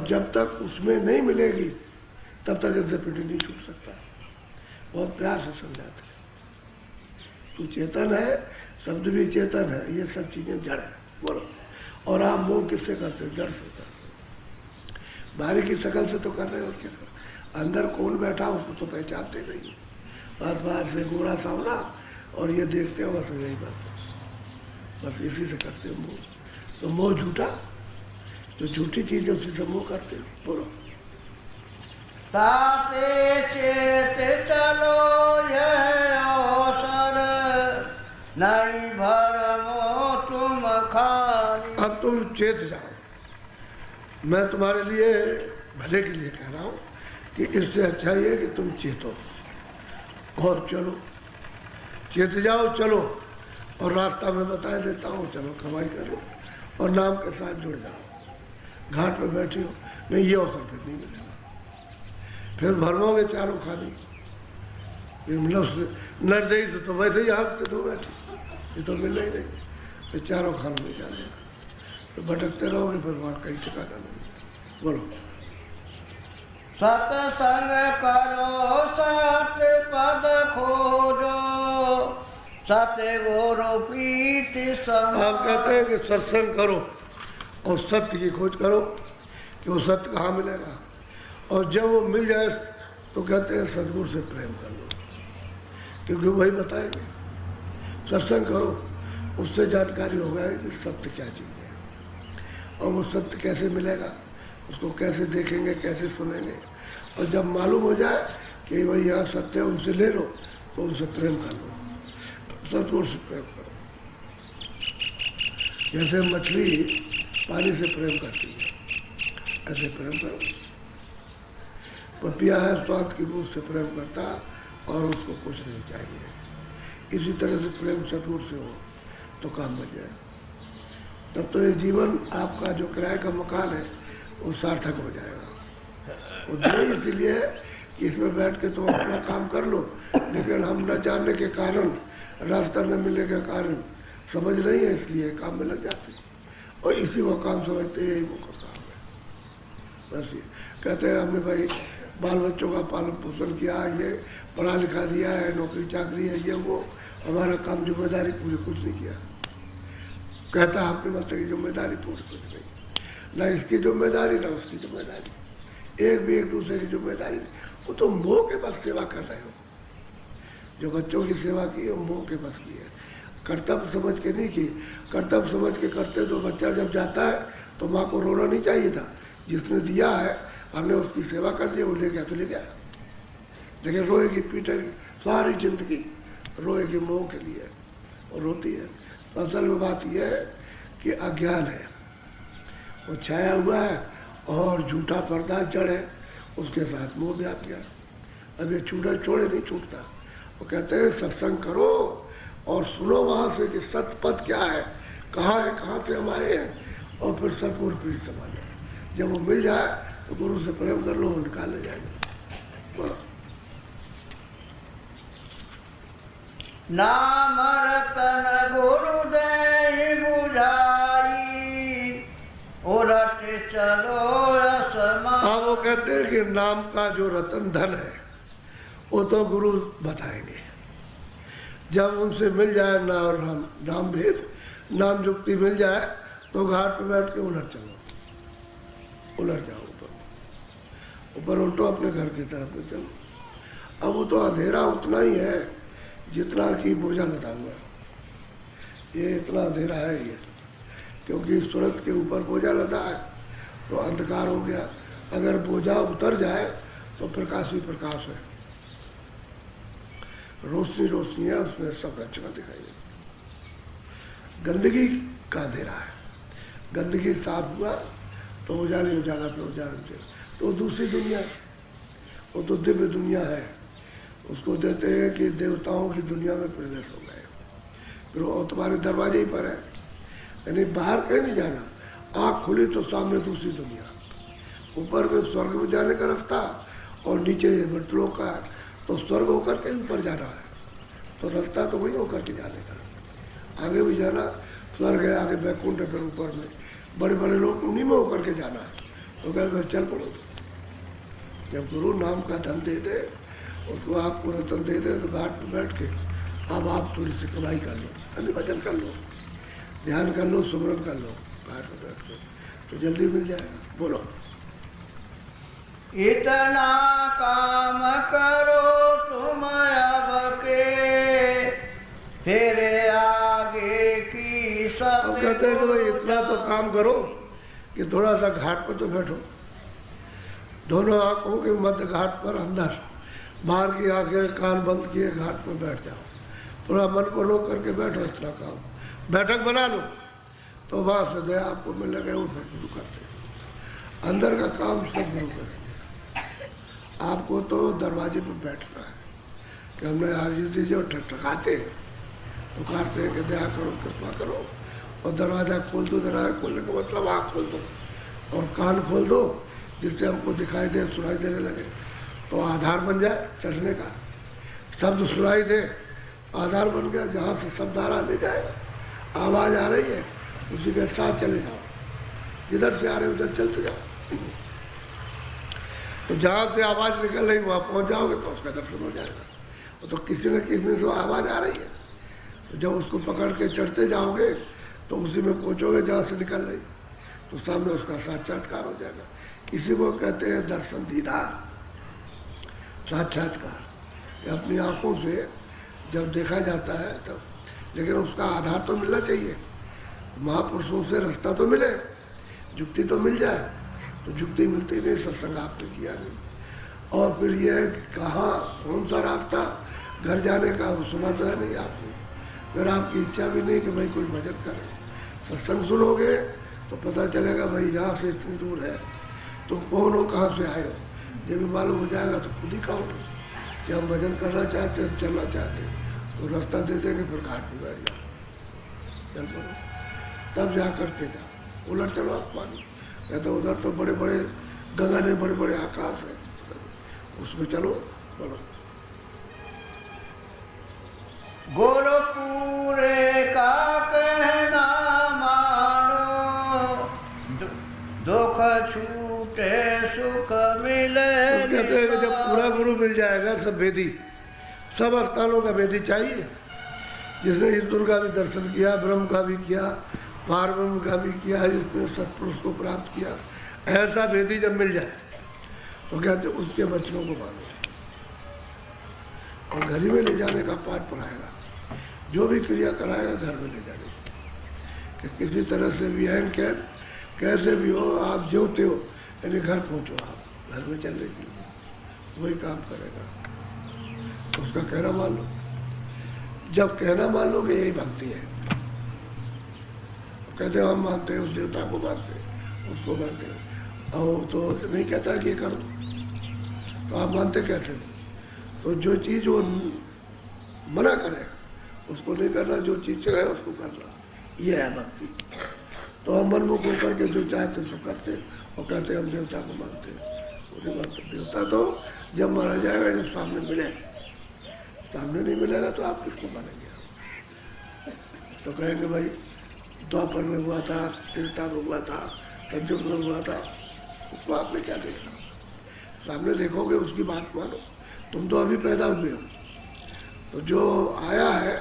और जब तक उसमें नहीं मिलेगी तब तक इनसे पीढ़ी नहीं छूट सकता। बहुत प्यार से समझाते हैं, तू चेतन है, शब्द भी चेतन है, ये सब चीजें जड़ है। बोलो, और आप मोह किससे करते हो? जड़ से करते हो। बाहरी की शकल से तो कर रहे हो, क्या अंदर कौन बैठा उसको तो पहचानते नहीं। बार से गोरा सावना और ये देखते हो, बस यही बात है, बस इसी से करते हो मोह। तो मोह झूठा, तो झूठी चीज है उसी से मोह करते हो। बोलो, ताते चेत चलो यह अवसर, नहीं भरमो तुम खाली। अब तुम चेत जाओ, मैं तुम्हारे लिए भले के लिए कह रहा हूं कि इससे अच्छा ये कि तुम चेतो और चलो। चेत जाओ, चलो, और रास्ता में बता देता हूँ, चलो कमाई करो और नाम के साथ जुड़ जाओ। घाट पे बैठी हो, नहीं ये अवसर फिर नहीं मिलेगा, फिर भरमोगे चारों खानी। नरदई से तो वैसे ही हाथ दो बैठी, ये तो मिलना ही नहीं, तो चारों खानों में जाने तो भटकते रहोगे, फिर वहाँ कहीं ठिकाना नहीं। बोलो, सत्संग करो सत पद खोजो, सत्य गुरु प्रीति सम। आप कहते हैं कि सत्संग करो और सत्य की खोज करो कि वो सत्य कहाँ मिलेगा, और जब वो मिल जाए तो कहते हैं सदगुरु से प्रेम कर लो, क्योंकि वही बताएंगे। सत्संग करो, उससे जानकारी होगा कि सत्य क्या चीज़ है, और वो सत्य कैसे मिलेगा, उसको कैसे देखेंगे, कैसे सुनेंगे। और जब मालूम हो जाए कि भाई यहाँ सत्य है, उनसे ले लो, तो उनसे प्रेम कर लो, सतगुरु से प्रेम करो। जैसे मछली पानी से प्रेम करती है, ऐसे प्रेम करो। पपिया है, स्वाद की बूझ से प्रेम करता और उसको कुछ नहीं चाहिए। इसी तरह से प्रेम सतगुरु से हो तो काम बन जाए। तब तो ये जीवन आपका जो किराए का मकान है वो सार्थक हो जाएगा। वो दिए इसलिए कि इसमें बैठ के तुम अपना काम कर लो, लेकिन हम न जानने के कारण, रास्ता न मिलने के कारण समझ नहीं है, इसलिए काम में लग जाते और इसी को काम समझते यही मुख्य काम है। बस ये कहते हैं हमने भाई बाल बच्चों का पालन पोषण किया, ये पढ़ा लिखा दिया है, नौकरी चाकरी है, ये वो, हमारा काम जिम्मेदारी पूरी कुछ नहीं किया। कहता आपने मतलब की जिम्मेदारी पूरी कुछ नहीं, ना इसकी जिम्मेदारी ना उसकी जिम्मेदारी, एक भी एक दूसरे की जिम्मेदारी नहीं। वो तो मोह के बस सेवा कर रहे हो। जो बच्चों की सेवा की है मोह के बस की है, कर्तव्य समझ के नहीं की। कर्तव्य समझ के करते तो बच्चा जब जाता है तो माँ को रोना नहीं चाहिए था, जिसने दिया है हमने उसकी सेवा कर दी, वो ले गया तो ले गया, लेकिन रोएगी पीटेगी सारी जिंदगी, रोएगी मोह के लिए और रोती है। तो असल में बात यह है कि अज्ञान है, वो छाया हुआ है और झूठा पर्दा जड़ है, उसके साथ मोह व्याप गया। अब ये छूटा छोड़े नहीं छूटता। वो कहते हैं सत्संग करो और सुनो वहाँ से कि सत्य पद क्या है, कहाँ से हम आए हैं, और फिर सतगुरु पीठ संभाले। जब वो मिल जाए तो गुरु से प्रेम कर लो, निकाल ले जाएंगे। बोलो, नाम रतन गुरु दे बुझाई, उलट चलो असमान। हाँ, वो कहते हैं कि नाम का जो रतन धन है वो तो गुरु बताएंगे। जब उनसे मिल जाए नाम भेद, नाम युक्ति मिल जाए तो घाट पे बैठ के उलट चलो, उलट जाओ ऊपर उल्टो, अपने घर की तरफ में चलो। अब वो तो अंधेरा उतना ही है जितना कि बोझा लदा हुआ, ये इतना अंधेरा है ये, क्योंकि सूरज के ऊपर बोझा लदा है तो अंधकार हो गया। अगर बोझा उतर जाए तो प्रकाश ही प्रकाश है, रोशनी रोशनी है, उसमें सब रचना दिखाई देती। गंदगी का अंधेरा है, गंदगी साफ हुआ तो उजाले उजाला पे उजाले, तो दूसरी दुनिया, वो तो दिव्य दुनिया है। उसको देते हैं कि देवताओं की दुनिया में प्रवेश हो गए, फिर वो तुम्हारे दरवाजे ही पर है, यानी बाहर कहीं नहीं जाना। आँख खुली तो सामने दूसरी दुनिया, ऊपर में स्वर्ग में जाने का रास्ता और नीचे मृतलोक का है, तो स्वर्ग होकर के ऊपर जाना है, तो रास्ता तो वही होकर के जाने का। आगे भी जाना, स्वर्ग है, आगे बैकुंठ है, फिर ऊपर में बड़े बड़े लोग उन्हीं में होकर के जाना है, तो कहते मैं चल पड़ो। जब गुरु नाम का धन दे दे, उसको आपको रतन दे दे, तो घाट पर बैठ के अब आप थोड़ी सी कमाई कर लो, यानी भजन कर लो, ध्यान कर लो, सुमरन कर लो घाट पर बैठ के, तो जल्दी मिल जाएगा। बोलो। इतना काम करो तुम अब के, फिर आगे की सब। अब कहते हैं कि भाई इतना तो काम करो कि थोड़ा सा घाट पर तो बैठो, दोनों आंखों के मध्य घाट पर अंदर, बाहर की आंखें कान बंद किए घाट पर बैठ जाओ, थोड़ा मन को रोक करके बैठो, इतना काम बैठक बना लो, तो वहाँ से दया आपको मिलने गए उधर शुरू करते हैं। अंदर का काम सब गुरु करेंगे। आपको तो दरवाजे पर बैठना है कि हमने आज जी जो ठकठकाते पुकारते हैं कि दया करो, कृपा करो, और दरवाज़ा खोल दो। दरवाजा खोलने का मतलब आँख खोल दो और कान खोल दो, जिससे हमको दिखाई दे, सुनाई देने लगे, तो आधार बन जाए चढ़ने का। शब्द सुनाई दे, आधार बन गया, जहाँ से शब्द आ रहा ले जाएगा। आवाज़ आ रही है, उसी के साथ चले जाओ, जिधर से आ रहे उधर चलते जाओ। तो जहाँ से आवाज़ निकल रही वहाँ पहुँच जाओगे तो उसका दर्शन हो जाएगा। तो किसी न किसी में तो आवाज़ आ रही है, तो जब उसको पकड़ के चढ़ते जाओगे तो उसी में पहुँचोगे जहाँ से निकल रही, तो सामने उसका साक्षात्कार हो जाएगा। इसी को कहते हैं दर्शन दीदार, साक्षात्कार। अपनी आँखों से जब देखा जाता है तब, लेकिन उसका आधार तो मिलना चाहिए। महापुरुषों से रास्ता तो मिले, जुक्ति तो मिल जाए, तो जुक्ति मिलती नहीं, सत्संग आपने किया नहीं। और फिर यह है कि कहाँ कौन सा रास्ता घर जाने का, वो सुना तो है नहीं आपने। फिर आपकी इच्छा भी नहीं कि भाई कोई भजन करे। सत्संग सुनोगे तो पता चलेगा भाई यहाँ से इतनी दूर है, तो कौन हो, कहाँ से आए हो, ये भी मालूम हो जाएगा। तो खुद ही कहो कि हम भजन करना चाहते हैं, चलना चाहते हैं, तो रास्ता दे देंगे, फिर घाट पर बैठ जाओ, चल पड़ो, तब जा करके जाओ। उलट चलो आसमान, कहते उधर तो बड़े बड़े गगन है, बड़े बड़े आकाश है, उसमें चलो, बोलो। गुरुपुरे का कहना मानो, दुख छूटे सुख मिले। तो कहते हैं कि जब पूरा गुरु मिल जाएगा, सब वेदी, सब स्थानों का वेदी चाहिए। जिसने इंद्र का भी दर्शन किया, ब्रह्म का भी किया, पारब्रह्म का भी किया, जिसने सत्पुरुष को प्राप्त किया, ऐसा वेदी जब मिल जाए तो कहते उसके बच्चों को मानो और घर ही में ले जाने का पाठ पढ़ाएगा। जो भी क्रिया कराएगा घर में ले जाने की, कि किसी तरह से भी है कैसे भी हो, आप ज्योते हो, यानी घर पहुँचो, आप घर में चलने के लिए वही काम करेगा। तो उसका कहना मान लो। जब कहना मान लोगे यही भक्ति है। कहते हो हम मानते हैं, उस देवता को मानते हैं, उसको मानते हैं, और तो नहीं कहता कि करो, तो आप मानते कैसे? तो जो चीज़ वो मना करे उसको नहीं करना, जो चीज़ चाहे उसको करना, यह है भक्ति। तो हम मनमुख होकर के जो चाहते सो करते और कहते हम देवता को मानते हैं, वो नहीं मानते। देवता तो जब माना जाएगा जब सामने मिले, सामने नहीं मिलेगा तो आप किसको मानेंगे? तो कहेंगे भाई द्वापर में हुआ था, त्रेता में हुआ था, कलयुग में हुआ था, उसको आपने क्या देखा? सामने देखोगे उसकी बात मानो। तुम तो अभी पैदा हुए हो, तो जो आया है,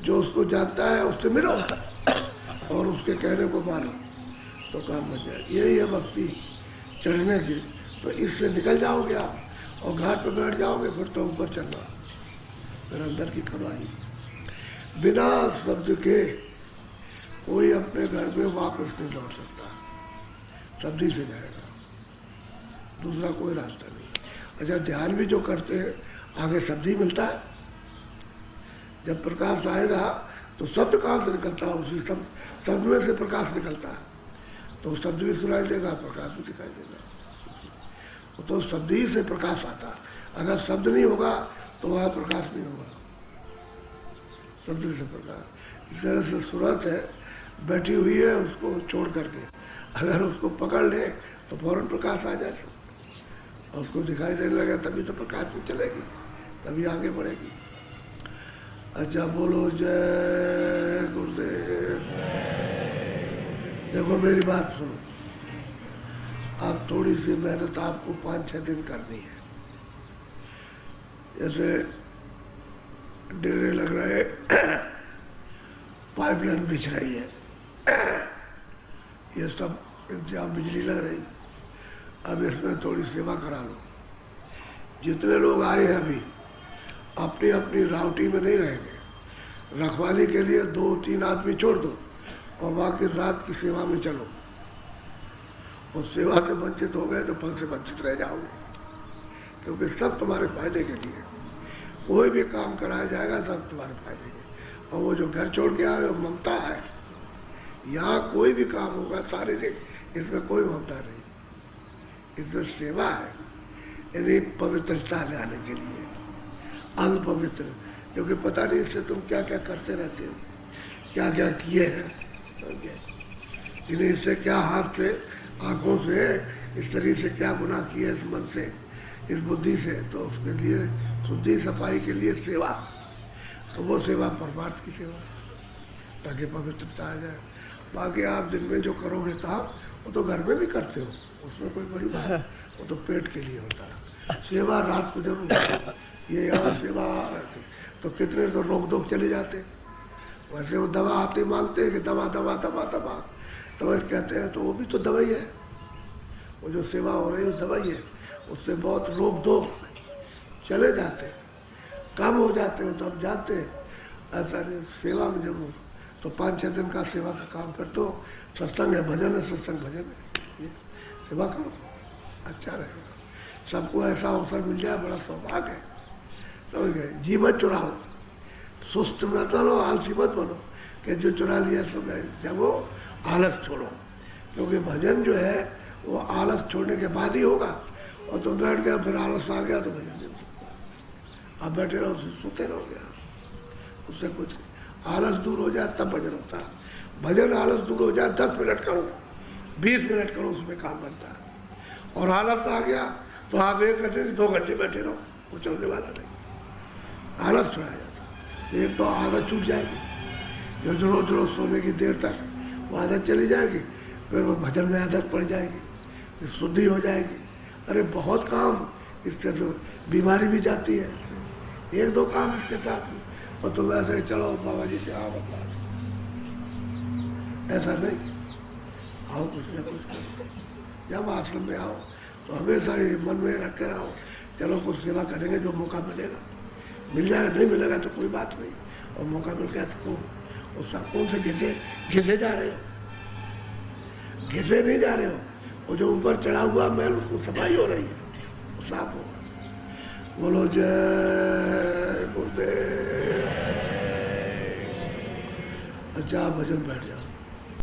जो उसको जानता है, उससे मिलो और उसके कहने को मानो, तो काम बन जाए। यही है भक्ति चढ़ने की। तो इससे निकल जाओगे आप और घाट पर बैठ जाओगे, फिर तो ऊपर चलना, फिर अंदर की कमाई। बिना शब्द के कोई अपने घर में वापस नहीं लौट सकता, शब्द ही से जाएगा, दूसरा कोई रास्ता नहीं। अच्छा, ध्यान भी जो करते हैं आगे शब्द ही मिलता है। जब प्रकाश आएगा तो शब्द कहाँ से निकलता है? उसी शब्द में से प्रकाश निकलता है, तो शब्द भी सुनाई देगा, प्रकाश भी दिखाई देगा। तो शब्द ही से प्रकाश आता है। अगर शब्द नहीं होगा तो वहाँ प्रकाश नहीं होगा, शब्द से प्रकाश। इस तरह से सूरत है, बैठी हुई है, उसको छोड़ करके अगर उसको पकड़ ले तो फौरन प्रकाश आ जाए और उसको दिखाई देने लगे, तभी तो प्रकाश में चलेगी, तभी आगे बढ़ेगी। अच्छा, बोलो जय गुरुदेव। देखो मेरी बात सुनो, आप थोड़ी सी मेहनत आपको 5-6 दिन करनी है। जैसे डेरे लग रहे, पाइपलाइन बिछ रही है, ये सब इंतजाम, बिजली लग रही, अब इसमें थोड़ी सेवा करा लो। जितने लोग आए हैं अभी अपनी अपनी राउटी में नहीं रहेंगे, रखवाली के लिए 2-3 आदमी छोड़ दो और बाकी रात की सेवा में चलो। और सेवा से वंचित हो गए तो फल से वंचित रह जाओगे, क्योंकि सब तुम्हारे फायदे के लिए। कोई भी काम कराया जाएगा सब तुम्हारे फायदे के। और वो जो घर छोड़ के आए वो ममता है। यहाँ कोई भी काम होगा शारीरिक, इसमें कोई ममता नहीं, इसमें सेवा है, यानी पवित्रता लाने के लिए, अंग पवित्र, क्योंकि पता नहीं इससे तुम क्या क्या करते रहते हो, क्या क्या किए हैं, इन्हें इससे क्या हाथ से, आंखों से, इस शरीर से क्या गुनाह किए, इस मन से, इस बुद्धि से, तो उसके लिए शुद्धि सफाई के लिए सेवा। तो वो सेवा परमार्थ की सेवा, ताकि पवित्रता आ जाए। बाकी आप दिन में जो करोगे काम वो तो घर में भी करते हो, उसमें कोई बड़ी बात, वो तो पेट के लिए होता है। सेवा रात को जरूर, ये यहाँ सेवा रहती, तो कितने तो रोक धोक चले जाते। वैसे वो दवा आते मांगते हैं कि दवा दवा दवा दवा, दवाई कहते हैं, तो वो भी तो दवाई है। वो जो सेवा हो रही है वो दवाई है, उससे बहुत रोक धोक चले जाते, कम हो जाते हो। तो हम जानते हैं ऐसा नहीं, सेवा में जरूर तो 5-6 दिन का सेवा का काम करते हो। सत्संग है, भजन है, सत्संग भजन है, ये सेवा करो, अच्छा रहेगा। सबको ऐसा अवसर मिल जाए, बड़ा सौभाग्य है। समझ गए? जी मत चुराओ, सुस्त मत बनो, आलसी मत बनो कि जो चुरा लिया सो गए। जब वो आलस छोड़ो, क्योंकि भजन जो है वो आलस छोड़ने के बाद ही होगा। और तुम बैठ गया फिर आलस आ गया तो भजन नहीं हो सकता। आप बैठे रहो, सोते रहोगे, उससे कुछ आलस दूर हो जाए तब भजन होता है। भजन आलस दूर हो जाए, 10 मिनट करो, 20 मिनट करो, उसमें काम बनता है। और आलस आ गया तो आप 1 घंटे 2 घंटे बैठे रहो, कुछ होने वाला नहीं। आलस छुड़ाया जाता है। एक तो आदत छूट जाएगी, जो रोज रोज सोने की देर तक वो आदत चली जाएगी, फिर वो भजन में आदत पड़ जाएगी, फिर शुद्धि हो जाएगी। अरे बहुत काम, इससे तो बीमारी भी जाती है। 1-2 काम इसके साथ में, और तुम ऐसे चलो बाबा जी से आओ, बता, ऐसा नहीं। आओ कुछ न कुछ करो। जब आश्रम में आओ तो हमेशा ही मन में रख कर आओ, चलो कुछ सेवा करेंगे, जो मौका मिलेगा मिल जाएगा, नहीं मिलेगा तो कोई बात नहीं। और मौका मिल गया तो उस कौन से घिसे जा रहे हो, घिसे नहीं जा रहे हो। वो जो ऊपर चढ़ा हुआ मैल, उसको सफाई हो रही है, वो साफ होगा। बोलो जय गुरुदेव। अच्छा भजन बैठ जाओ।